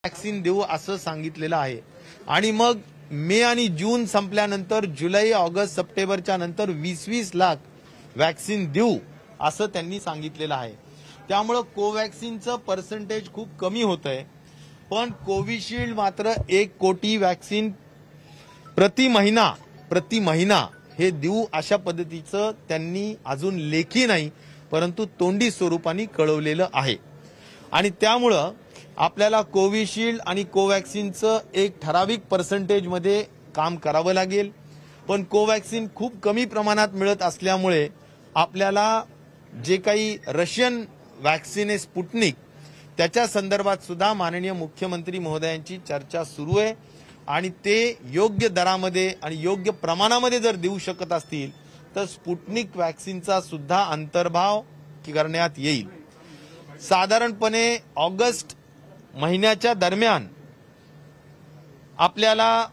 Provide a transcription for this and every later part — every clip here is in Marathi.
वॅक्सिन देऊ असं सांगितलेलं आहे। आणि मग मे आणि जून संपल्यानंतर जुलै ऑगस्ट सप्टेंबरच्या नंतर 20-20 लाख वॅक्सिन देऊ असं त्यांनी सांगितलेलं आहे। त्यामुळे कोवॅक्सिनचं पर्सेंटेज खूप कमी होतंय, पण कोविशिल्ड मात्र 1 कोटी वॅक्सिन प्रति महिना हे देऊ अशा पद्धतीचं त्यांनी अजून लेखी नाही परंतु तोंडी स्वरूपाने कळवलेलं आहे। आणि त्यामुळं आपल्याला कोविशिल्ड आणि कोवॅक्सिनचं एक ठराविक पर्सेंटेजमध्ये काम करावं लागेल, पण कोवॅक्सिन खूप कमी प्रमाणात मिळत असल्यामुळे आपल्याला जे काही रशियन वॅक्सिन आहे स्पुटनिक त्याच्या संदर्भात सुद्धा माननीय मुख्यमंत्री महोदयांची चर्चा सुरू आहे आणि ते योग्य दरामध्ये आणि योग्य प्रमाणामध्ये जर देऊ शकत असतील तर स्पुटनिक वॅक्सिनचा सुद्धा अंतर्भाव करण्यात येईल। साधारणपणे ऑगस्ट महिन्याच्या दरम्यान आपल्याला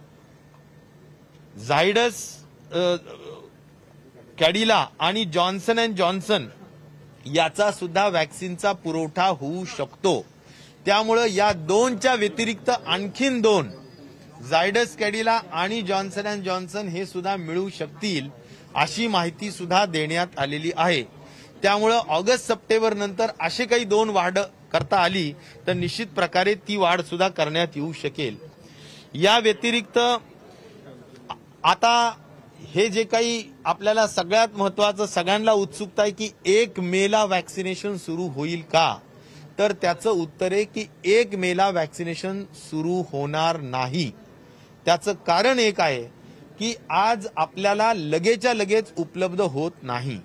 झायडस कॅडिला आणि जॉन्सन अँड जॉन्सन याचा सुद्धा वॅक्सिनचा पुरवठा होऊ शकतो। त्यामुळे या दोनच्या व्यतिरिक्त आणखीन 2 झायडस कॅडिला आणि जॉन्सन अँड जॉन्सन हे सुद्धा मिळू शकतील अशी माहिती सुद्धा देण्यात आलेली आहे। त्यामुळे ऑगस्ट सप्टेंबर नंतर असे काही 2 वाढ करता आली तर निश्चित प्रकारे ती वाढ सुद्धा करण्यात येऊ शकेल। या व्यतिरिक्त आता हे जे काही आपल्याला सगळ्यात महत्त्वाचं सगळ्यांना उत्सुकता आहे की 1 मेला वॅक्सिनेशन सुरू होईल का, तर त्याचं उत्तर आहे की 1 मेला वॅक्सिनेशन सुरू होणार नाही। त्याचं कारण एक आहे की आज आपल्याला लगेच्या लगेच उपलब्ध होत नाही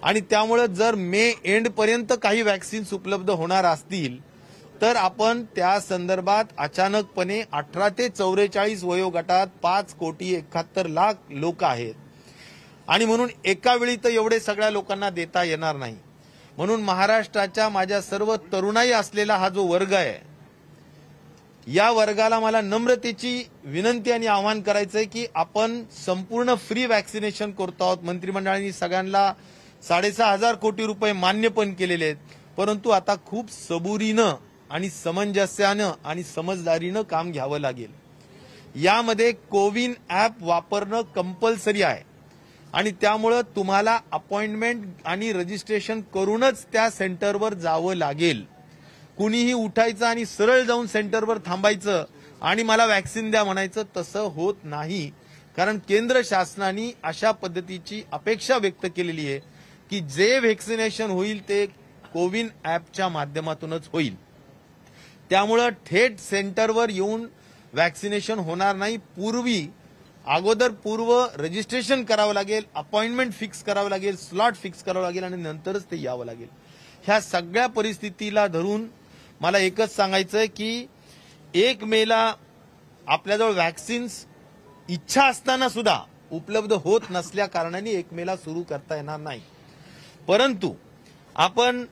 आणि त्यामुळे जर मे एंड पर्यंत काही वॅक्सिन्स उपलब्ध होणार असतील तर आपण त्या संदर्भात अचानकपणे 18 ते 44 वयोगटात 5,71,00,000 लोक आहेत आणि म्हणून एका वेळी तर एवढे सगळ्या लोकांना देता येणार नाही। म्हणून महाराष्ट्राच्या माझ्या सर्व तरुणाई असलेला हा जो वर्ग आहे या वर्गाला मला नम्रतेची विनंती आणि आवाहन करायचंय की आपण संपूर्ण फ्री वॅक्सिनेशन करतो आहोत। मंत्रिमंडळाने सगळ्यांना 6,500 कोटी रुपये मान्य पण केलेले आहेत, परंतु आता खूप सबुरीनं आणि समंजस्यानं आणि समजदारीनं काम घ्यावं लागेल। यामध्ये कोविन ॲप वापरणं कंपल्सरी आहे आणि त्यामुळे तुम्हाला अपॉइंटमेंट आणि रजिस्ट्रेशन करूनच त्या सेंटरवर जावं लागेल। कुणीही उठायचं आणि सरळ जाऊन सेंटरवर थांबायचं आणि मला वॅक्सिन द्या म्हणायचं तसं होत नाही, कारण केंद्र शासनाने अशा पद्धतीची अपेक्षा व्यक्त केलेली आहे की जे व्हॅक्सिनेशन होईल ते कोविन ॲपच्या माध्यमातूनच होईल। त्यामुळे थेट सेंटरवर येऊन वॅक्सिनेशन होणार नाही। पूर्व रजिस्ट्रेशन करावं लागेल, अपॉइंटमेंट फिक्स करावं लागेल, स्लॉट फिक्स करावं लागेल आणि नंतरच ते यावं लागेल। ह्या सगळ्या परिस्थितीला धरून मला एकच सांगायचंय की 1 मेला आपल्याजवळ वॅक्सिन्स इच्छा असताना सुद्धा उपलब्ध होत नसल्या कारणाने 1 मेला सुरू करता येणार नाही, परंतु आपण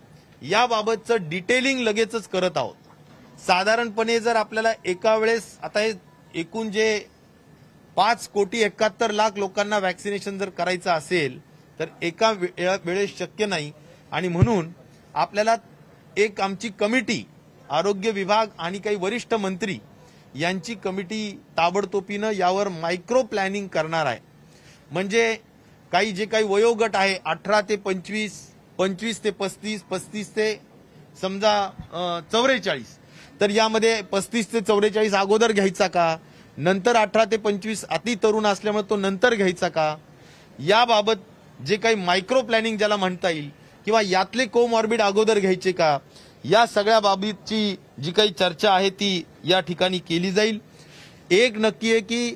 याबाबतचं डिटेलिंग लगेचच करत आहोत। साधारणपणे जर आपल्याला एका वेळेस आता हे एकूण जे 5,71,00,000 लोकांना वॅक्सिनेशन जर करायचं असेल तर एका वेळेस शक्य नाही आणि म्हणून आपल्याला एक आमची कमिटी आरोग्य विभाग आणि काही वरिष्ठ मंत्री यांची कमिटी ताबडतोबीनं यावर मायक्रो प्लॅनिंग करणार आहे। म्हणजे काही जे काही वयोगट आहे 18 ते 25, 25 ते 35, 35 ते समजा 44, तर यामध्ये 35 ते 44 अगोदर घ्यायचा का, नंतर 18 ते 25 अति तरुण असल्यामुळे तो नंतर घ्यायचा का, याबाबत जे काही मायक्रो प्लॅनिंग ज्याला म्हणता येईल किंवा यातले कोमॉर्बिड अगोदर घ्यायचे का, या सगळ्या बाबतीची जी काही चर्चा आहे ती या ठिकाणी केली जाईल। एक नक्की आहे की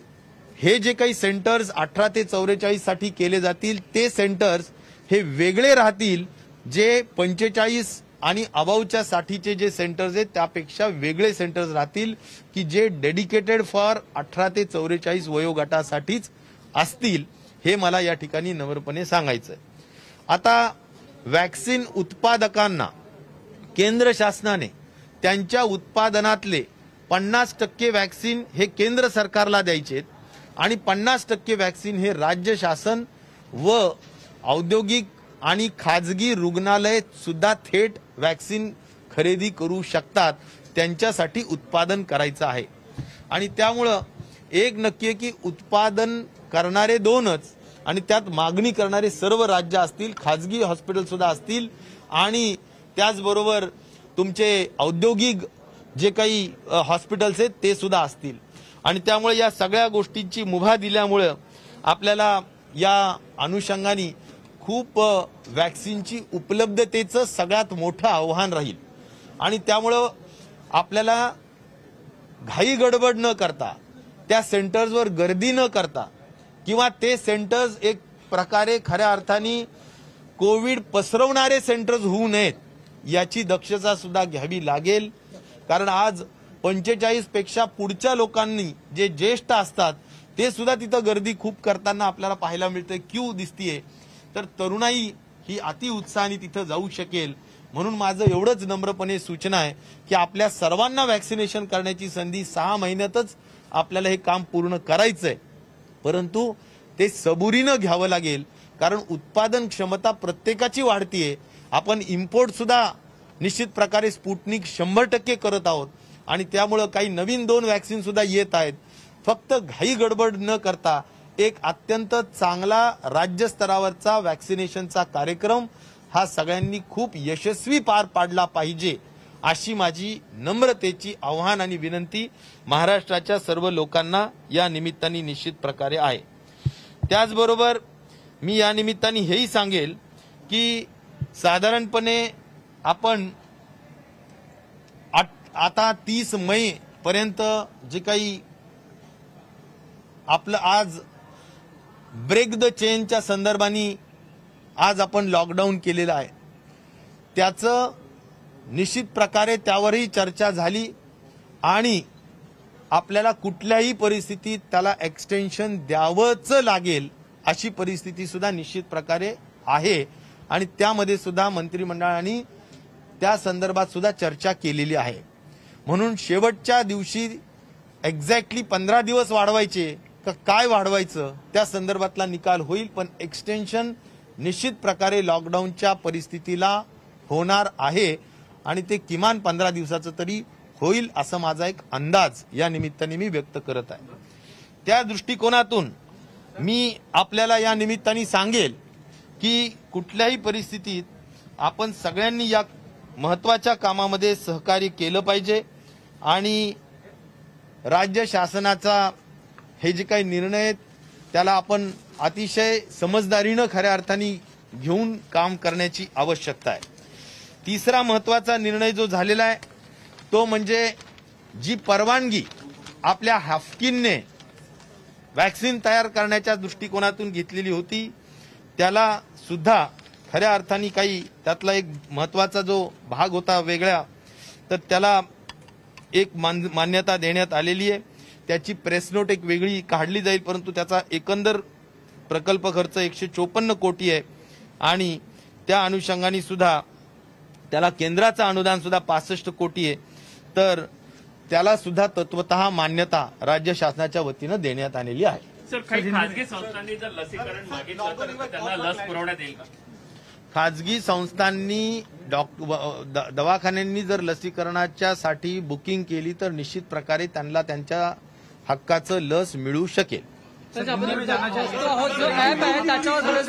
हे जे काही सेंटर्स 18 ते 44 साठी केले जातील ते सेंटर्स हे वेगळे राहतील, जे 45 आणि अबावच्या साठीचे जे सेंटर्स आहेत त्यापेक्षा वेगळे सेंटर्स राहतील की जे डेडिकेटेड फॉर 18 ते 44 वयोगटासाठीच असतील, हे मला या ठिकाणी नम्रपणे सांगायचंय। आता वॅक्सिन उत्पादकांना केंद्र शासनाने त्यांच्या उत्पादनातले 50% वॅक्सिन हे केंद्र सरकारला द्यायचे आणि 50% वॅक्सिन हे राज्य शासन व औद्योगिक आणि खाजगी रुग्णालय सुद्धा थेट वॅक्सिन खरेदी करू शकतात। त्यांच्यासाठी उत्पादन करायचं आहे. आणि त्यामुळं एक नक्की आहे की उत्पादन करणारे दोनच आणि त्यात मागणी करणारे सर्व राज्य असतील, खाजगी हॉस्पिटल सुद्धा असतील आणि त्याचबरोबर तुमचे औद्योगिक जे काही हॉस्पिटल्स आहेत ते सुद्धा असतील. आणि त्यामुळे या सगळ्या गोष्टींची मुभा दिल्यामुळं आपल्याला या अनुषंगाने खूप वॅक्सिनची उपलब्धतेचं सगळ्यात मोठं आव्हान राहील. आणि त्यामुळं आपल्याला घाई गडबड न करता, त्या सेंटर्सवर गर्दी न करता किंवा ते सेंटर्स एक प्रकारे खऱ्या अर्थाने कोविड पसरवणारे सेंटर्स होऊ नयेत याची दक्षता सुद्धा घ्यावी लागेल. कारण आज 45 पेक्षा पुढच्या लोकांनी जे ज्येष्ठ असतात ते सुद्धा तिथं गर्दी खूप करताना आपल्याला पाहायला मिळते, क्यू दिसतीये. तर तरुणाई ही अति उत्साहाने तिथं जाऊ शकेल. म्हणून माझं एवढंच नम्रपणे सूचना आहे की आपल्या सर्वांना वॅक्सिनेशन करण्याची संधी 6 महिन्यातच आपल्याला हे काम पूर्ण करायचंय. परंतु ते सबुरीनं घ्यावं लागेल कारण उत्पादन क्षमता प्रत्येकाची वाढतीये. आपण इम्पोर्ट सुद्धा निश्चित प्रकारे स्पुटनिक 100% करत आहोत आणि त्यामुळं काही नवीन 2 वॅक्सिन सुद्धा येत आहेत. फक्त घाई गडबड न करता एक अत्यंत चांगला राज्य स्तरावरचा वॅक्सिनेशनचा कार्यक्रम हा सगळ्यांनी खूप यशस्वी पार पाडला पाहिजे अशी माझी नम्रतेची आव्हान आणि विनंती महाराष्ट्राच्या सर्व लोकांना या निमित्ताने निश्चित प्रकारे आहे. त्याचबरोबर मी या निमित्ताने हेही सांगेल की साधारणपणे आपण आता 30 मे पर्यंत जे काही आपलं आज ब्रेक द चेनच्या संदर्भाने आज आपण लॉकडाऊन केलेलं आहे, त्याचं निश्चित प्रकारे त्यावरही चर्चा झाली आणि आपल्याला कुठल्याही परिस्थितीत त्याला एक्सटेन्शन द्यावंच लागेल अशी परिस्थिती सुद्धा निश्चित प्रकारे आहे. आणि त्यामध्ये सुद्धा मंत्रिमंडळाने त्या संदर्भात सुद्धा चर्चा केलेली आहे. म्हणून शेवटच्या दिवशी एक्झॅक्टली 15 दिवस वाढवायचे का काय वाढवायचं त्या संदर्भातला निकाल होईल. पण एक्सटेन्शन निश्चित प्रकारे लॉकडाऊनच्या परिस्थितीला होणार आहे आणि ते किमान 15 दिवसाचं तरी होईल असा माझा एक अंदाज या निमित्ताने मी व्यक्त करत आहे. त्या दृष्टिकोनातून मी आपल्याला या निमित्ताने सांगेल की कुठल्याही परिस्थितीत आपण सगळ्यांनी या महत्त्वाच्या कामामध्ये सहकार्य केलं पाहिजे आणि राज्य शासनाचा हे जे काही निर्णय आहेत त्याला आपण अतिशय समजदारीनं खऱ्या अर्थाने घेऊन काम करण्याची आवश्यकता आहे. तिसरा महत्त्वाचा निर्णय जो झालेला आहे तो म्हणजे जी परवानगी आपल्या हाफकिनने वॅक्सिन तयार करण्याच्या दृष्टिकोनातून घेतलेली होती त्याला सुद्धा खऱ्या अर्थाने काही त्यातला एक महत्त्वाचा जो भाग होता वेगळा तर त्याला एक मान्यता देण्यात आलेली आहे. त्याची प्रेस नोट एक वेगळी काढली जाईल परंतु त्याचा एकंदर प्रकल्प खर्च 154 कोटी आहे आणि त्या अनुषंगाने सुद्धा त्याला केंद्राचं अनुदान सुद्धा 65 कोटी आहे. तर त्याला सुद्धा तत्वतः मान्यता राज्य शासनाच्या वतीनं देण्यात आलेली आहे. सर, काही खासगी संस्थांनी जर लसीकरण मागितलं तर त्यांना लस पुरवण्यात येईल का? खाजगी संस्थांनी दवाखान्यांनी जर लसीकरणाच्या साठी बुकिंग केली तर निश्चित प्रकारे त्यांना त्यांच्या हक्काचं लस मिळू शकेल.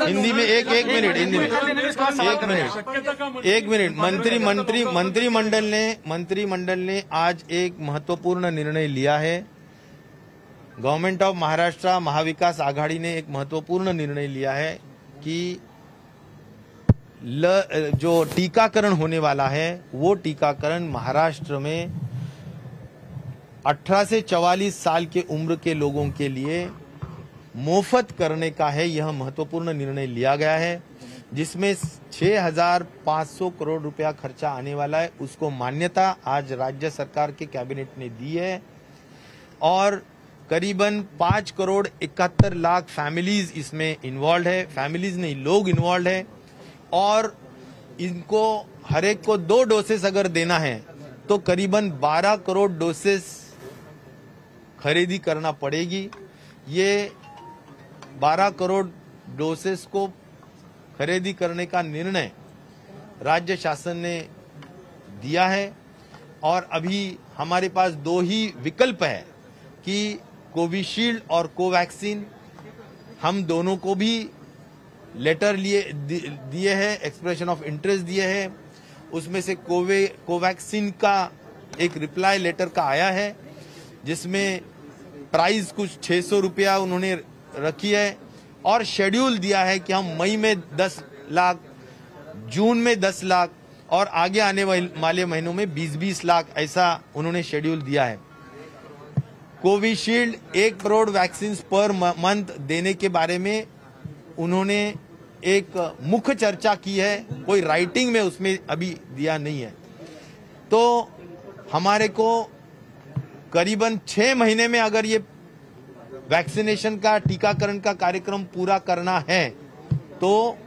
हिंदी में एक मिनट मंत्रिमंडल ने आज एक महत्वपूर्ण निर्णय लिया है. गवर्नमेंट ऑफ महाराष्ट्र महाविकास आघाड़ी ने एक महत्वपूर्ण निर्णय लिया है कि जो टीकाकरण होने वाला है वो टीकाकरण महाराष्ट्र में 18 से 44 साल के उम्र के लोगों के लिए मुफ्त करने का है. यह महत्वपूर्ण निर्णय लिया गया है जिसमें 6,500 करोड़ रुपया खर्चा आने वाला है. उसको मान्यता आज राज्य सरकार के कैबिनेट ने दी है और करीबन 5 करोड़ 71 लाख फैमिलीज इसमें इन्वॉल्व है. फैमिलीज नहीं, लोग इन्वॉल्व है और इनको हर एक को 2 डोसेस अगर देना है तो करीबन 12 करोड़ डोसेस खरीदी करना पड़ेगी. ये 12 करोड़ डोसेस को खरीदी करने का निर्णय राज्य शासन ने दिया है और अभी हमारे पास दो ही विकल्प है कि कोविशील्ड और कोवैक्सीन। हम दोनों को भी लेटर दिए हैं, एक्सप्रेशन ऑफ इंटरेस्ट दिए हैं। उसमें से कोवैक्सीन का एक रिप्लाई लेटर का आया है, जिसमें प्राइस कुछ 600 रुपया उन्होंने रखी है और शेड्यूल दिया है कि हम मई में 10 लाख, जून में 10 लाख और आगे आने वाले महीनों में 20-20 लाख, ऐसा उन्होंने शेड्यूल दिया है। Covishield 1 crore vaccine per month देने के बारे में उन्होंने एक मुख्य चर्चा की है, कोई राइटिंग में उसमें अभी दिया नहीं है। तो हमारे को करीबन 6 महीने में अगर ये वैक्सीनेशन का, टीकाकरण का कार्यक्रम पूरा करना है तो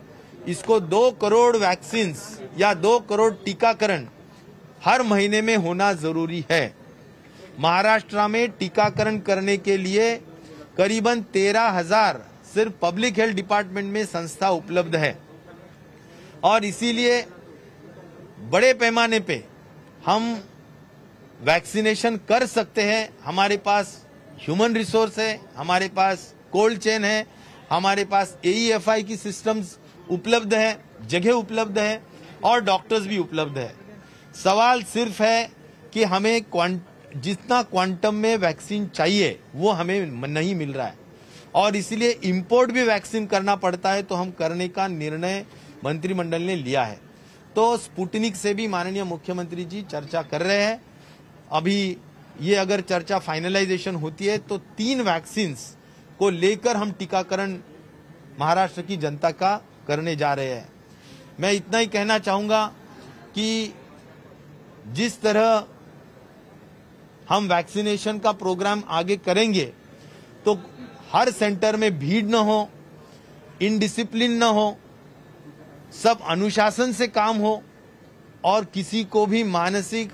इसको 2 करोड़ वैक्सीन या 2 करोड़ टीकाकरण हर महीने में होना जरूरी है। महाराष्ट्र में टीकाकरण करने के लिए करीबन 13,000 सिर्फ पब्लिक हेल्थ डिपार्टमेंट में संस्था उपलब्ध है और इसीलिए बड़े पैमाने पे हम वैक्सीनेशन कर सकते हैं। हमारे पास ह्यूमन रिसोर्स है, हमारे पास कोल्ड चेन है, हमारे पास AEFI की सिस्टम्स उपलब्ध है, जगह उपलब्ध है और डॉक्टर्स भी उपलब्ध है। सवाल सिर्फ है कि हमें जितना क्वांटम में वैक्सीन चाहिए वो हमें नहीं मिल रहा है और इसलिए इंपोर्ट भी वैक्सीन करना पड़ता है। तो हम करने का निर्णय मंत्रिमंडल ने लिया है। तो स्पुतनिक से भी माननीय मुख्यमंत्री जी चर्चा कर रहे हैं। अभी ये अगर चर्चा फाइनलाइजेशन होती है तो 3 वैक्सीन को लेकर हम टीकाकरण महाराष्ट्र की जनता का करने जा रहे हैं। मैं इतना ही कहना चाहूंगा कि जिस तरह हम वैक्सीनेशन का प्रोग्राम आगे करेंगे तो हर सेंटर में भीड़ न हो, इनडिसिप्लिन न हो, सब अनुशासन से काम हो और किसी को भी मानसिक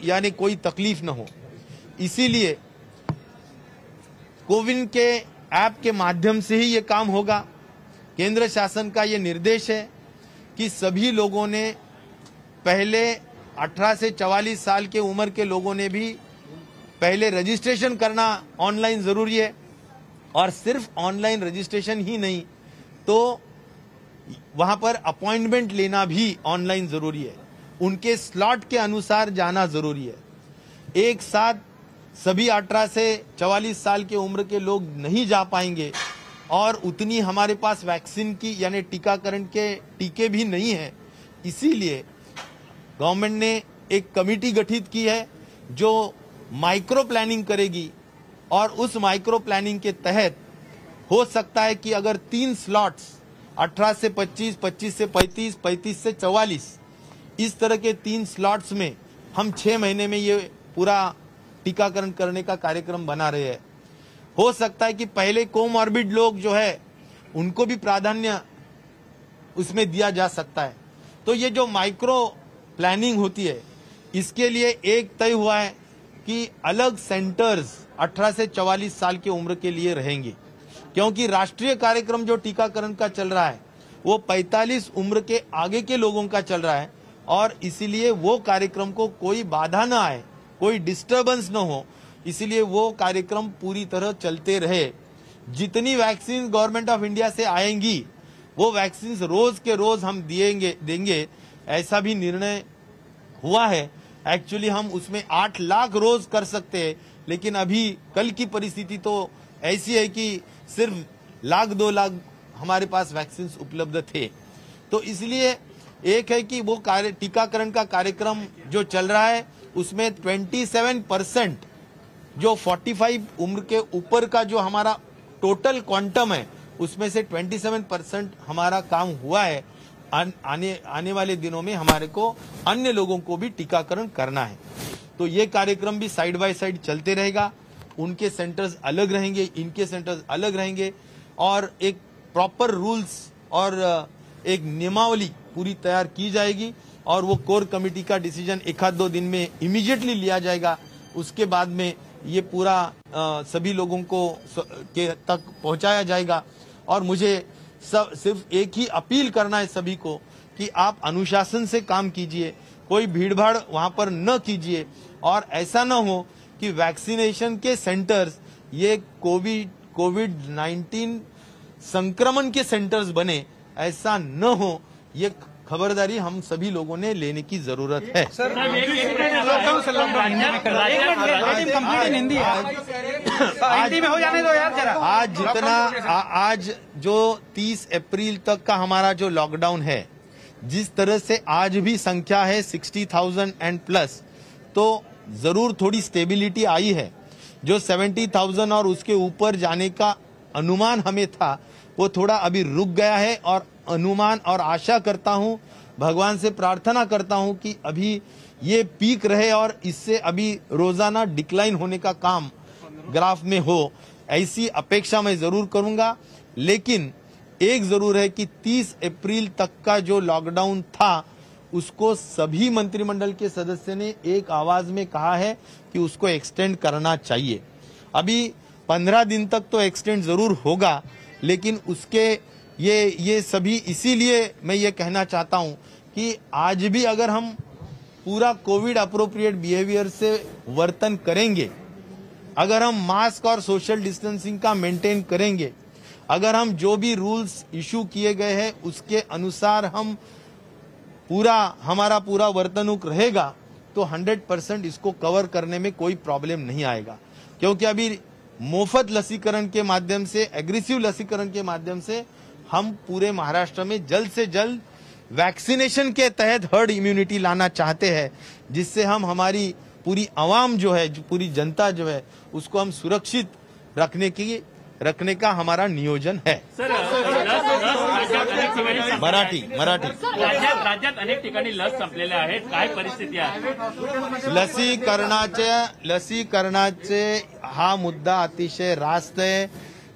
यानी कोई तकलीफ न हो। इसीलिए कोविन के ऐप के माध्यम से ही ये काम होगा। केंद्र शासन का ये निर्देश है कि सभी लोगों ने, पहले 18 से 44 साल के उम्र के लोगों ने भी पहले रजिस्ट्रेशन करना ऑनलाइन जरूरी है और सिर्फ ऑनलाइन रजिस्ट्रेशन ही नहीं तो वहां पर अपॉइंटमेंट लेना भी ऑनलाइन जरूरी है। उनके स्लॉट के अनुसार जाना जरूरी है। एक साथ सभी 18 से 44 साल के उम्र के लोग नहीं जा पाएंगे और उतनी हमारे पास वैक्सीन की यानी टीकाकरण के टीके भी नहीं है। इसीलिए गवर्नमेंट ने एक कमेटी गठित की है जो माइक्रो प्लानिंग करेगी और उस माइक्रो प्लानिंग के तहत हो सकता है कि अगर 3 स्लॉट्स 18 से 25, 25 से 35, 35 से 44 इस तरह के 3 स्लॉट्स में हम 6 महीने में ये पूरा टीकाकरण करने का कार्यक्रम बना रहे हैं। हो सकता है कि पहले कोमॉर्बिड लोग जो है उनको भी प्राधान्य उसमें दिया जा सकता है। तो ये जो माइक्रो प्लानिंग होती है इसके लिए एक तय हुआ है कि अलग सेंटर्स 18 से 44 साल की उम्र के लिए रहेंगे, क्योंकि राष्ट्रीय कार्यक्रम जो टीकाकरण का चल रहा है वो 45 उम्र के आगे के लोगों का चल रहा है और इसीलिए वो कार्यक्रम को कोई बाधा न आए, कोई डिस्टरबेंस न हो, इसीलिए वो कार्यक्रम पूरी तरह चलते रहे। जितनी वैक्सीन गवर्नमेंट ऑफ इंडिया से आएंगी वो वैक्सीन रोज के रोज हम देंगे, ऐसा भी निर्णय हुआ है। एक्चुअली हम उसमें 8 लाख रोज कर सकते हैं, लेकिन अभी कल की परिस्थिति तो ऐसी है कि सिर्फ 1-2 लाख हमारे पास वैक्सीन उपलब्ध थे। तो इसलिए एक है कि वो टीकाकरण का कार्यक्रम जो चल रहा है उसमें 27% जो 45 उम्र के ऊपर का जो हमारा टोटल क्वांटम है उसमें से 27% हमारा काम हुआ है। आने वाले दिनों में हमारे को अन्य लोगों को भी टीकाकरण करना है। तो ये कार्यक्रम भी साइड बाय साइड चलते रहेगा। उनके सेंटर्स अलग रहेंगे, इनके सेंटर्स अलग रहेंगे और एक प्रॉपर रूल्स और एक नियमावली पूरी तैयार की जाएगी और वो कोर कमेटी का डिसीजन 1-2 दिन में इमीडिएटली लिया जाएगा। उसके बाद में ये पूरा सभी लोगों को तक पहुंचाया जाएगा। और मुझे सिर्फ एक ही अपील करना है सभी को कि आप अनुशासन से काम कीजिए कोई भीड़भाड़ वहां पर न कीजिए और ऐसा न हो कि वैक्सीनेशन के सेंटर्स ये कोविड-19 संक्रमण के सेंटर्स बने, ऐसा न हो, ये खबरदारी हम सभी लोगों ने लेने की जरूरत है। हिंदी में हो जाने दो यार जरा। आज जो 30 अप्रैल तक का हमारा जो लॉकडाउन है, जिस तरह से आज भी संख्या है 60,000 एंड प्लस, तो जरूर थोड़ी स्टेबिलिटी आई है। जो 70,000 और उसके ऊपर जाने का अनुमान हमें था, वो थोड़ा अभी रुक गया है और अनुमान और आशा करता हूं, भगवान से प्रार्थना करता हूं कि अभी ये पीक रहे और इससे अभी रोजाना डिक्लाइन होने का काम ग्राफ में हो, ऐसी अपेक्षा मैं जरूर करूंगा। लेकिन एक जरूर है कि 30 अप्रैल तक का जो लॉकडाउन था, उसको सभी मंत्रिमंडल के सदस्य ने एक आवाज में कहा है कि उसको एक्सटेंड करना चाहिए। अभी 15 दिन तक तो एक्सटेंड जरूर होगा, लेकिन उसके ये सभी, इसीलिए मैं ये कहना चाहता हूं कि आज भी अगर हम पूरा कोविड अप्रोप्रिएट बिहेवियर से वर्तन करेंगे, अगर हम मास्क और सोशल डिस्टेंसिंग का मेंटेन करेंगे, अगर हम जो भी रूल्स इशू किए गए हैं उसके अनुसार हम हमारा पूरा वर्तनुक रहेगा, तो 100% इसको कवर करने में कोई प्रॉब्लम नहीं आएगा। क्योंकि अभी मुफ्त लसीकरण के माध्यम से, एग्रेसिव लसीकरण के माध्यम से हम पूरे महाराष्ट्र में जल्द से जल्द वैक्सीनेशन के तहत हर्ड इम्यूनिटी लाना चाहते हैं, जिससे हम हमारी पूरी आवाम जो है, पूरी जनता जो है, उसको हम सुरक्षित रखने का हमारा नियोजन है। सर, मराठी राज्यात अनेक ठिकाणी लस संपलेल्या आहेत, काय परिस्थिती आहे? लसीकरणाचे हा मुद्दा अतिशय रास्त आहे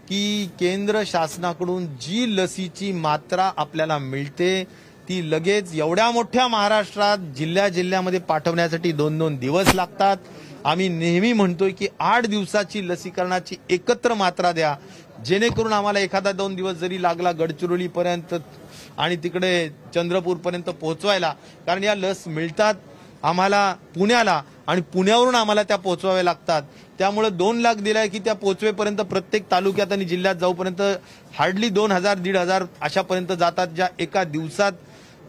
की केंद्र शासनाकडून जी लसीची मात्रा आपल्याला मिळते, ती लगेच एवढ्या मोठ्या महाराष्ट्रात जिल्ह्यामध्ये पाठवण्यासाठी 2-2 दिवस लागतात। आम्ही नेहमी म्हणतोय की 8 दिवसाची लसीकरणाची एकत्र मात्रा द्या, जेणेकरून आम्हाला एखादा 2 दिवस जरी लागला गडचिरोली पर्यंत आणि तिकडे चंद्रपूर पर्यंत पोहोचवायला, कारण या लस मिळतात आम्हाला पुण्याला आणि पुण्यावरून आम्हाला त्या पोहोचवाव्या लागतात। त्यामुळे 2 लाख दिलाय की त्या पोहोचवेपर्यंत प्रत्येक तालुक्यात आणि जिल्ह्यात जाऊपर्यंत हार्डली 2,000-1,500 अशापर्यंत जातात, ज्या एका दिवसात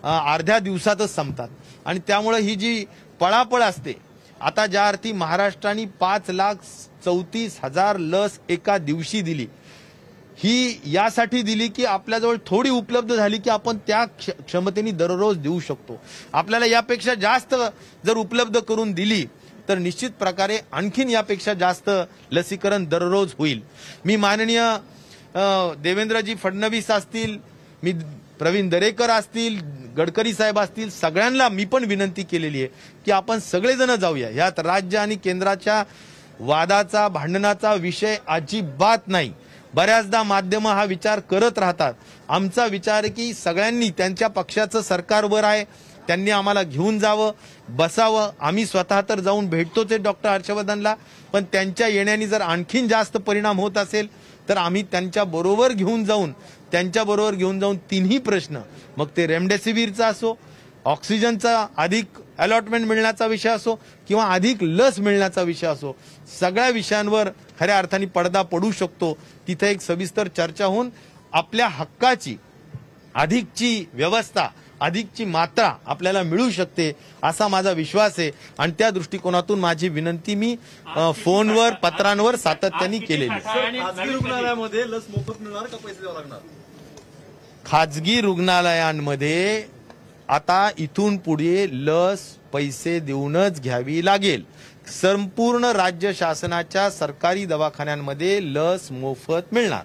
अर्ध्या दिवसातच संपतात। आणि त्यामुळे ही जी पळापळ असते, आता ज्या अर्थी महाराष्ट्राने 5,34,000 लस एका दिवशी दिली, ही यासाठी दिली की आपल्याजवळ थोडी उपलब्ध झाली की आपण त्या क्षमतेने दररोज देऊ शकतो। आपल्याला यापेक्षा जास्त जर उपलब्ध करून दिली तर निश्चित प्रकारे आणखीन यापेक्षा जास्त लसीकरण दररोज होईल। मी माननीय देवेंद्रजी फडणवीस असतील, मी प्रवीण दरेकर असतील, गडकरी साहेब असतील, सगळ्यांना मी पण विनंती केलेली आहे की आपण सगळेजण जाऊया। यात राज्य आणि केंद्राच्या वादाचा, भांडणाचा विषय अजिबात नाही। बऱ्याचदा माध्यम हा विचार करत राहतात। आमचा विचार आहे की सगळ्यांनी, त्यांच्या पक्षाचं सरकारवर आहे, त्यांनी आम्हाला घेऊन जावं, बसावं। आम्ही स्वतः तर जाऊन भेटतोच आहे डॉक्टर हर्षवर्धनला, पण त्यांच्या येण्याने जर आणखीन जास्त परिणाम होत असेल तर आम्ही त्यांच्याबरोबर घेऊन जाऊन तिन्ही प्रश्न, मग ते रेमडेसिवीरचा असो, ऑक्सिजनचा अधिक अलॉटमेंट मिळण्याचा विषय असो किंवा अधिक लस मिळण्याचा विषय असो, सगळ्या विषयांवर खऱ्या अर्थाने पडदा पडू शकतो। तिथे एक सविस्तर चर्चा होऊन आपल्या हक्काची अधिकची व्यवस्था, अधिकची मात्रा आपल्याला मिळू शकते, असा माझा विश्वास आहे। आणि त्या दृष्टिकोनातून माझी विनंती मी फोनवर, पत्रांवर सातत्याने केलेली। खासगी रुग्णालयामध्ये लस मोफत मिळणार का पैसे द्यावे लागणार? खाजगी रुग्णालयांमध्ये आता इथून पुढे लस पैसे देऊनच घ्यावी लागेल। संपूर्ण राज्य शासनाच्या सरकारी दवाखान्यांमध्ये लस मोफत मिळणार।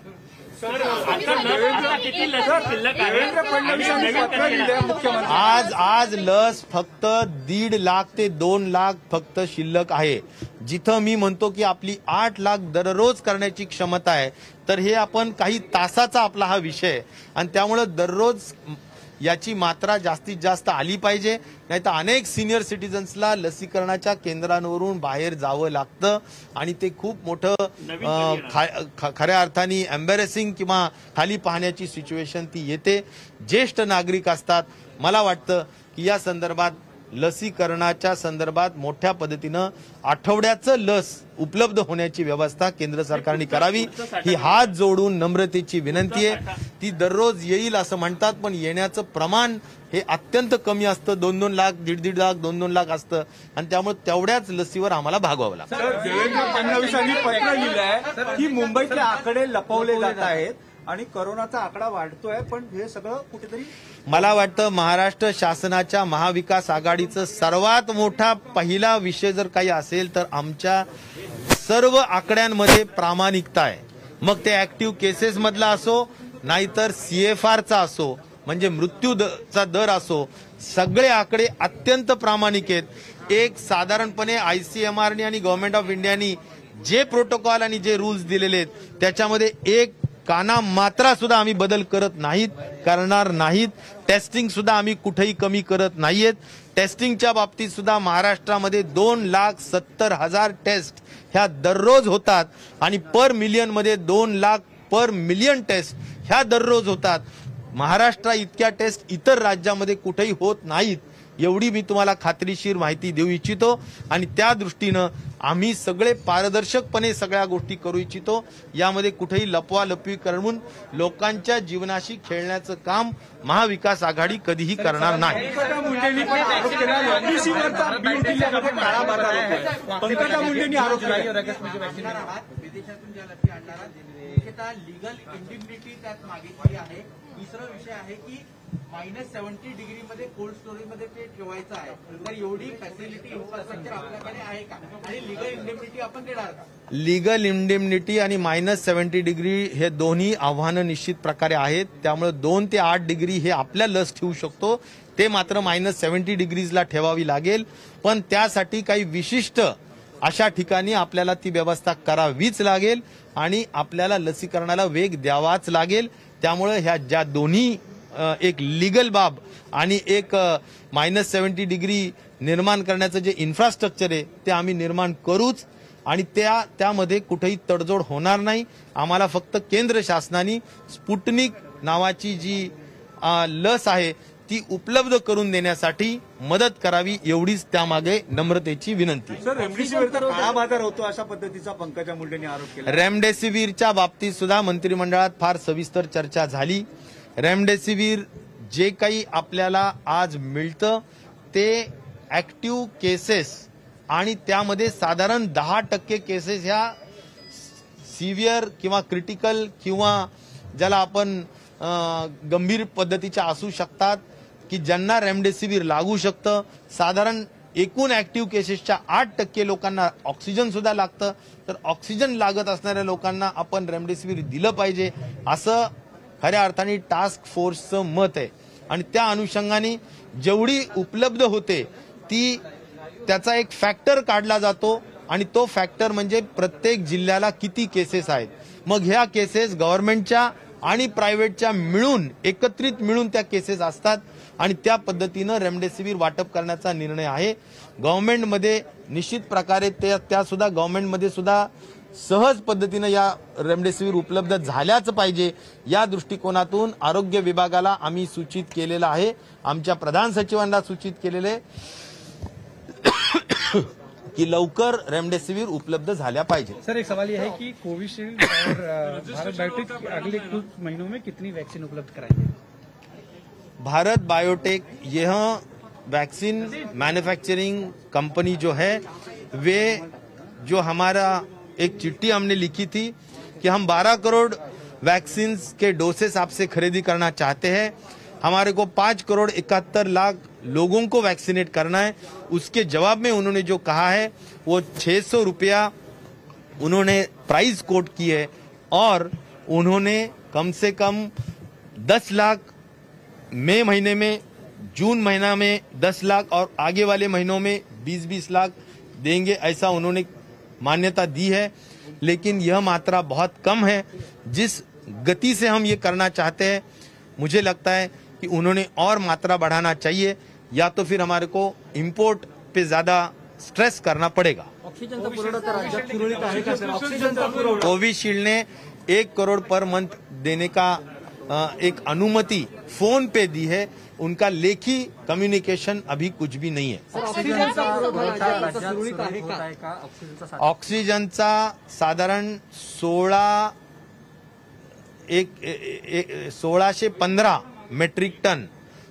आज लस फक्त 1.5 लाख ते 2 लाख फक्त शिल्लक आहे। जिथं मी म्हणतो की आपली 8 लाख दररोज करण्याची क्षमता आहे, तर हे आपण काही तासाचा आपला हा विषय, आणि त्यामुळे दररोज याची मात्रा जास्तीत जास्त आली पाहिजे। नाहीतर अनेक सिनियर सिटीजन्सला लसीकरणाच्या केंद्रांवरून बाहेर जावं लागतं आणि ते खूप मोठं खऱ्या अर्थाने एम्बॅरेसिंग किंवा खाली पाहण्याची सिच्युएशन ती येते। ज्येष्ठ नागरिक असतात। मला वाटतं की या संदर्भात लसीकरणाच्या संदर्भात मोठ्या पद्धतीनं आठवड्याचं लस उपलब्ध होण्याची व्यवस्था केंद्र सरकारने करावी ही हात जोडून नम्रतेची विनंती आहे. ती दररोज येईल असं म्हणतात, पण येण्याचं प्रमाण हे अत्यंत कमी असतं. 2-2 लाख, 1.5 लाख, 2-2 लाख असतं आणि त्यामुळे तेवढ्याच लसीवर आम्हाला भागवावं लागतं. देवेंद्र फडणवीसांनी पत्र लिहिलंय की मुंबईतले आकडे लपवले जात आहेत आणि करोनाचा आकडा वाढतोय, पण हे सगळं कुठेतरी मला वाटतं महाराष्ट्र शासनाच्या महाविकास आघाडीचं सर्वात मोठा पहिला विषय जर काही असेल तर आमच्या सर्व आकड्यांमध्ये प्रामाणिकता आहे. मग ते ऍक्टिव्ह केसेस मधला असो, नाहीतर CFRचा असो, म्हणजे मृत्यूचा दर असो, सगळे आकडे अत्यंत प्रामाणिक आहेत. एक साधारणपणे ICMRने आणि गव्हर्नमेंट ऑफ इंडियानी जे प्रोटोकॉल आणि जे रूल्स दिलेले आहेत त्याच्यामध्ये एक काना मात्रा सुद्धा आम्ही बदल करत नाहीत, करणार नाहीत. टेस्टिंग सुद्धा आम्ही कुठेही कमी करत नाहीयेत. टेस्टिंगच्या बाबतीत सुद्धा महाराष्ट्रामध्ये 2,70,000 टेस्ट ह्या दररोज होतात आणि पर मिलियन मध्ये 2 लाख पर मिलियन टेस्ट ह्या दररोज होतात. महाराष्ट्र इतक्या टेस्ट इतर राज्यामध्ये कुठेही होत नाहीत, एवढी मी तुम्हाला खात्रीशीर माहिती देऊ इच्छितो. आणि त्या दृष्टीनं आम्ही सगळे पारदर्शकपणे सगळ्या गोष्टी करू इच्छितो. यामध्ये कुठेही लपवालपवी करून लोकांच्या जीवनाशी खेळण्याचं काम महाविकास आघाडी कधीही करणार नाही. पंकजा मुंडेंनी पण आरोप केला MDCवरचा बीड जिल्ह्यामध्ये काळा बाजार होतोय. पंकजा मुंडेंनी आरोप केला. विदेशातून ज्या लसी आणणारा मुख्यतः लिगल इंडिग्निटी त्यात मागितली आहे. दुसरा विषय आहे की -70 डिग्रीमध्ये कोल्ड स्टोरेजमध्ये ते ठेवायचं आहे. तर एवढी फॅसिलिटी इन्फ्रास्ट्रक्चर आपल्याकडे आहे का आणि लिगल इंडिग्निटी आपण देणार का? लीगल इंडेमनिटी आणि -70 डिग्री हे दोन्ही आव्हानं निश्चित प्रकारे आहेत. त्यामुळे 2 ते 8 डिग्री हे आपल्या लस ठेवू शकतो, ते मात्र -70 डिग्रीजला ठेवावी लागेल. पण त्यासाठी काही विशिष्ट अशा ठिकाणी आपल्याला ती व्यवस्था करावीच लागेल आणि आपल्याला लसीकरणाला वेग द्यावाच लागेल. त्यामुळे ह्या ज्या दोन्ही एक लीगल बाब आणि एक -70 डिग्री निर्माण करण्याचं जे इन्फ्रास्ट्रक्चर आहे ते आम्ही निर्माण करूच आणि त्यामध्ये कुठेही तडजोड होणार नाही. आम्हाला फक्त केंद्र शासनाने स्पुटनिक नावाची जी लस आहे ती उपलब्ध करून देण्यासाठी मदत करावी, एवढीच त्यामागे नम्रतेची विनंती आहे. सर, रेमडेसिवीरचा काळा बाजार होतो अशा पद्धतीचा पंकजा मुंडेंनी आरोप केला. रेमडेसिवीरच्या बाबतीत सुद्धा मंत्रिमंडळात फार सविस्तर चर्चा झाली. रेमडेसिवीर जे काही आपल्याला आज मिळतं ते ऍक्टिव्ह केसेस आणि त्यामध्ये साधारण 10% केसेस ह्या सिव्हिअर किंवा क्रिटिकल किंवा ज्याला आपण गंभीर पद्धतीच्या असू शकतात की ज्यांना रेमडेसिवीर लागू शकतं. साधारण एकूण ऍक्टिव्ह केसेसच्या 8% लोकांना ऑक्सिजन सुद्धा लागतं. तर ऑक्सिजन लागत असणाऱ्या लोकांना आपण रेमडेसिवीर दिलं पाहिजे असं खऱ्या अर्थाने टास्क फोर्सचं मत आहे. आणि त्या अनुषंगाने जेवढी उपलब्ध होते ती त्याचा एक फॅक्टर काढला जातो आणि तो फॅक्टर म्हणजे प्रत्येक जिल्ह्याला किती केसेस आहेत. मग ह्या केसेस गव्हर्नमेंटच्या आणि प्रायव्हेटच्या मिळून एकत्रित मिळून त्या केसेस असतात आणि त्या पद्धतीनं रेमडेसिवीर वाटप करण्याचा निर्णय आहे. गव्हर्नमेंटमध्ये निश्चित प्रकारे त्या सुद्धा गव्हर्नमेंटमध्ये सुद्धा सहज पद्धतीनं या रेमडेसिवीर उपलब्ध झाल्याच पाहिजे या दृष्टिकोनातून आरोग्य विभागाला आम्ही सूचित केलेलं आहे. आमच्या प्रधान सचिवांना सूचित केलेले की लवकर रेमडेसिवीर उपलब्ध झाल्या पाहिजे. सर, एक सवाल यह है कि कोविशील्ड और भारत बायोटेक अगले कुछ महीनों में कितनी वैक्सीन उपलब्ध कराएंगे? भारत बायोटेक यह वैक्सीन मैन्युफैक्चरिंग कंपनी जो है वे जो हमारा एक चिट्ठी हमने लिखी थी कि हम 12 करोड़ वैक्सीन के डोसेस आपसे खरीदी करना चाहते हैं. हमारे को 5 करोड़ 71 लाख लोगों को वैक्सीनेट करना है. उसके जवाब में उन्होंने जो कहा है वो 600 रुपया उन्होंने प्राइस कोट की है और उन्होंने कम से कम 10 लाख मई महीने में, जून महीना में 10 लाख और आगे वाले महीनों में 20-20 लाख देंगे ऐसा उन्होंने मान्यता दी है. लेकिन यह मात्रा बहुत कम है. जिस गति से हम ये करना चाहते हैं मुझे लगता है कि उन्होंने और मात्रा बढ़ाना चाहिए या तो फिर हमारे को इंपोर्ट पे ज्यादा स्ट्रेस करना पड़ेगा. ऑक्सिजनचा पुरवठा राज्यात सुरळीत आहे का सर? ऑक्सिजनचा पुरवठा कोविशील्ड ने 1 करोड़ पर मंथ देने का एक अनुमति फोन पे दी है, उनका लेखी कम्युनिकेशन अभी कुछ भी नहीं है। ऑक्सिजनचा साधारण 1615 मेट्रिक टन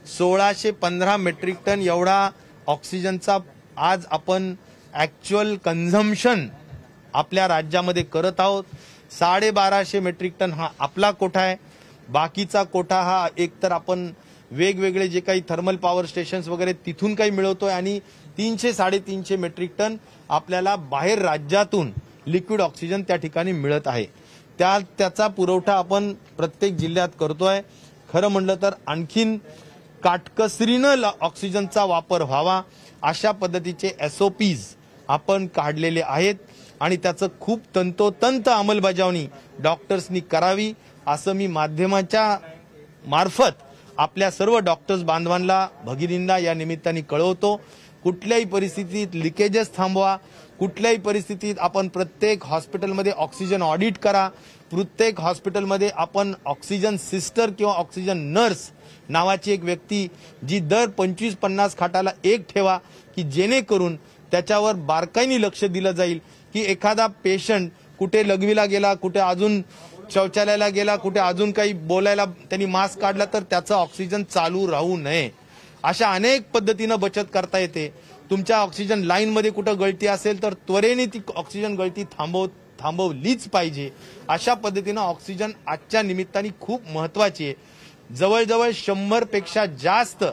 1615 मेट्रिक टन एवढा ऑक्सिजनचा आज आपण ऍक्च्युअल कन्झम्पशन आपल्या राज्यामध्ये करत आहोत। 1250 मेट्रिक टन हा आपला कोठा आहे, बाकीचा कोठा हा एकतर आपण वेगवेगळे जे काही थर्मल पॉवर स्टेशन्स वगैरे तिथून काही मिळवतोय आणि 300-350 मेट्रिक टन आपल्याला बाहेर राज्यातून लिक्विड ऑक्सिजन त्या ठिकाणी मिळत आहे। त्याचा पुरवठा आपण प्रत्येक जिल्ह्यात करतोय। खरं म्हणलं तर आणखीन काटकसरीनं ऑक्सिजनचा वापर व्हावा अशा पद्धतीचे SOPs आपण काढलेले आहेत आणि त्याचं खूप तंतोतंत अंमलबजावणी डॉक्टर्सनी करावी असं मी माध्यमाच्या मार्फत आपल्या सर्व डॉक्टर्स बांधवांना भगिनींना या निमित्ताने कळवतो। कुठल्याही परिस्थितीत लिकेजेस थांबवा, कुठल्याही परिस्थितीत आपण प्रत्येक हॉस्पिटलमध्ये ऑक्सिजन ऑडिट करा, प्रत्येक हॉस्पिटलमध्ये आपण ऑक्सिजन सिस्टर किंवा ऑक्सिजन नर्स नावाची एक व्यक्ती जी दर 25-50 खाटाला एक ठेवा की जेणेकरून त्याच्यावर बारकाईने लक्ष दिलं जाईल की एखादा पेशंट कुठे लघवीला गेला, कुठे अजून शौचालयाला गेला, कुठे अजून काही बोलायला त्यांनी मास्क काढला तर त्याचं ऑक्सिजन चालू राहू नये। अशा अनेक पद्धतीनं बचत करता येते। तुमच्या ऑक्सिजन लाईन मध्ये कुठं गळती असेल तर त्वरेने ती ऑक्सिजन गळती थांबवलीच पाहिजे। अशा पद्धतीनं ऑक्सिजन आजच्या निमित्ताने खूप महत्वाची आहे। जवळजवळ 100 पेक्षा जास्त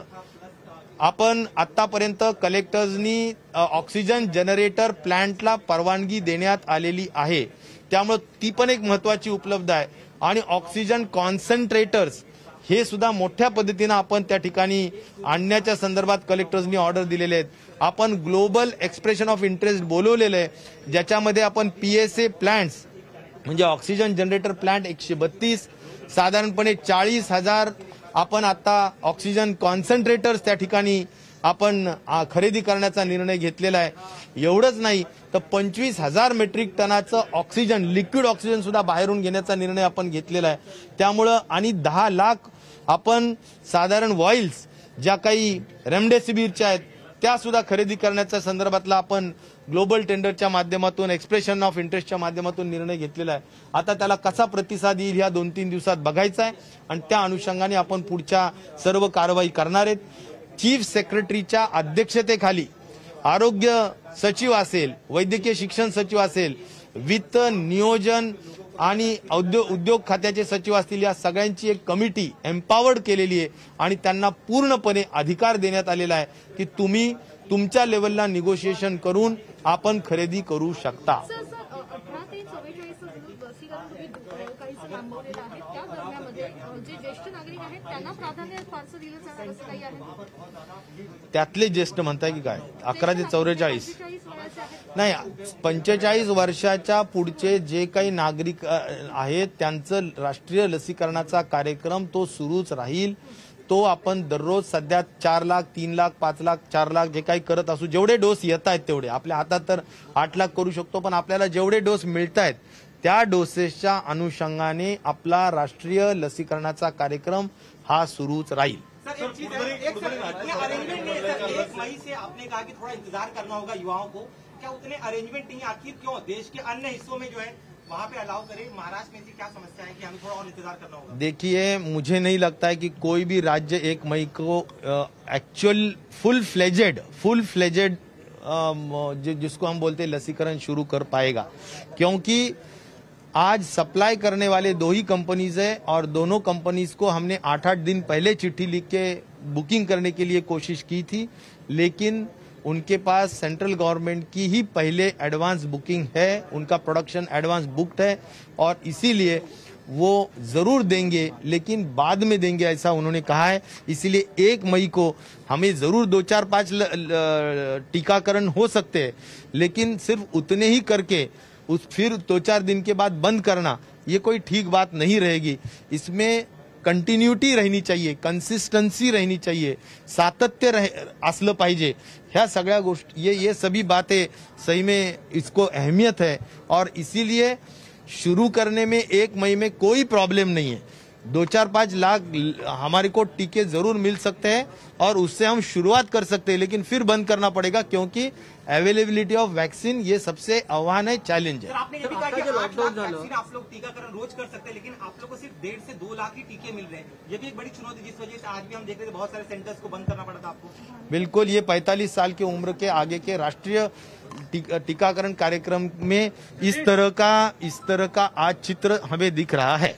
आपण आतापर्यंत कलेक्टर्सनी ऑक्सिजन जनरेटर प्लांटला परवानगी देण्यात आलेली आहे, त्यामुळे ती पण एक महत्वाची उपलब्ध आहे। आणि ऑक्सिजन कॉन्सन्ट्रेटर्स हे सुद्धा मोठ्या पद्धतीनं आपण त्या ठिकाणी आणण्याच्या संदर्भात कलेक्टर्सनी ऑर्डर दिलेले आहेत। आपण ग्लोबल एक्सप्रेशन ऑफ इंटरेस्ट बोलवलेलं आहे, ज्याच्यामध्ये आपण PSA प्लांट्स म्हणजे ऑक्सिजन जनरेटर प्लांट 132 साधारणपणे 40,000 आपण आता ऑक्सिजन कॉन्सन्ट्रेटर्स त्या ठिकाणी आपण खरेदी करण्याचा निर्णय घेतलेला आहे। एवढंच नाही तर 25,000 मेट्रिक टनाचं ऑक्सिजन लिक्विड ऑक्सिजन सुद्धा बाहेरून घेण्याचा निर्णय आपण घेतलेला आहे। त्यामुळं आणि 10 लाख आपण साधारण व्हाईल्स ज्या काही रेमडेसिवीरच्या आहेत त्या सुद्धा खरेदी करण्याच्या संदर्भातला आपण ग्लोबल टेंडरच्या माध्यमातून एक्सप्रेशन ऑफ इंटरेस्टच्या माध्यमातून निर्णय घेतलेला आहे। आता त्याला कसा प्रतिसाद येईल ह्या 2-3 दिवसात बघायचा आहे आणि त्या अनुषंगाने आपण पुढच्या सर्व कारवाई करणार आहेत। चीफ सेक्रेटरीच्या अध्यक्षतेखाली आरोग्य सचिव असेल, वैद्यकीय शिक्षण सचिव असेल, वित्त नियोजन आणि उद्योग खात्याचे सचिव असतील, या सगळ्यांची एक कमिटी एम्पावर्ड केलेली आहे आणि त्यांना पूर्णपणे अधिकार देण्यात आलेला आहे की तुम्ही तुमच्या लेवलला निगोशिएशन करून आपण खरेदी करू शकता। 18 ते 44 लसीकरण तुम्ही काहीच थांबवलेलं आहे, त्या दरम्यानमध्ये जे ज्येष्ठ नागरिक आहेत त्यांना प्राधान्य फारसं दिलं जाणार असं काही आहे? त्यातले ज्येष्ठ म्हणताय की काय? 11 ते 44 नाही, 45 वर्षाच्या पुढचे जे काही नागरिक आहेत त्यांचं राष्ट्रीय लसीकरणाचा कार्यक्रम तो सुरूच राहील। तो आपण दररोज सध्या 4 लाख, 3 लाख, 5 लाख, 4 लाख जे काही करत असू, जेवढे डोस येत आहेत तेवढे आपल्या हातात तर 8 लाख करू शकतो, पण आपल्याला जेवढे डोस मिळत आहेत त्या डोसेसच्या अनुषंगाने आपला राष्ट्रीय लसीकरणाचा कार्यक्रम हा सुरूच राहील। सर एक चीज है, एक अरेंजमेंट नहीं है सर। 1 मई से आपने कहा कि थोड़ा इंतजार करना होगा युवाओं को, क्या उतने अरेंजमेंट नहीं? आखिर क्यों देश के अन्य हिस्सों में जो है वहाँ पे अलाउ करें, महाराष्ट्र में ऐसी क्या समस्या है कि हमें थोड़ा और इंतजार करना होगा? देखिए, मुझे नहीं लगता है कि कोई भी राज्य 1 मई को एक्चुअल फुल फ्लेजेड जिसको हम बोलते हैं लसीकरण शुरू कर पाएगा, क्योंकि आज सप्लाई करने वाले 2 ही कंपनीज है और दोनों कंपनीज को हमने 8-8 दिन पहले चिट्ठी लिख के बुकिंग करने के लिए कोशिश की थी, लेकिन उनके पास सेंट्रल गवर्नमेंट की ही पहले एडवांस बुकिंग है, उनका प्रोडक्शन एडवांस बुक्ड है और इसीलिए वो जरूर देंगे, लेकिन बाद में देंगे ऐसा उन्होंने कहा है। इसीलिए 1 मई को हमें जरूर 2-4-5 टीकाकरण हो सकते हैं, लेकिन सिर्फ उतने ही करके फिर 2-4 दिन के बाद बंद करना ये कोई ठीक बात नहीं रहेगी। इसमें कंटिन्यूटी रहनी चाहिए, कंसिस्टेंसी रहनी चाहिए, सातत्य असलं पाहिजे। ह्या सगळ्या गोष्टी ये सभी बातें सही में इसको अहमियत है और इसीलिए शुरू करने में 1 मई में कोई प्रॉब्लम नहीं है, 2-4-5 लाख हमारे को टीके जरूर मिल सकते हैं और उससे हम शुरुआत कर सकते हैं, लेकिन फिर बंद करना पड़ेगा क्योंकि अवेलेबिलिटी ऑफ वैक्सीन ये सबसे आह्वान है, चैलेंज है। आपने ये कहा कि 8 लाख वैक्सीन आप लोग टीकाकरण रोज कर सकते हैं, लेकिन आप लोग को सिर्फ 1.5 से 2 लाख ही टीके मिल रहे हैं। ये भी एक बड़ी चुनौती, जिस वजह से आज भी हम देख रहे थे बहुत सारे सेंटर्स को बंद करना पड़ा था आपको। बिल्कुल, ये 45 साल की उम्र के आगे के राष्ट्रीय टीकाकरण कार्यक्रम में इस तरह का आज चित्र हमें दिख रहा है।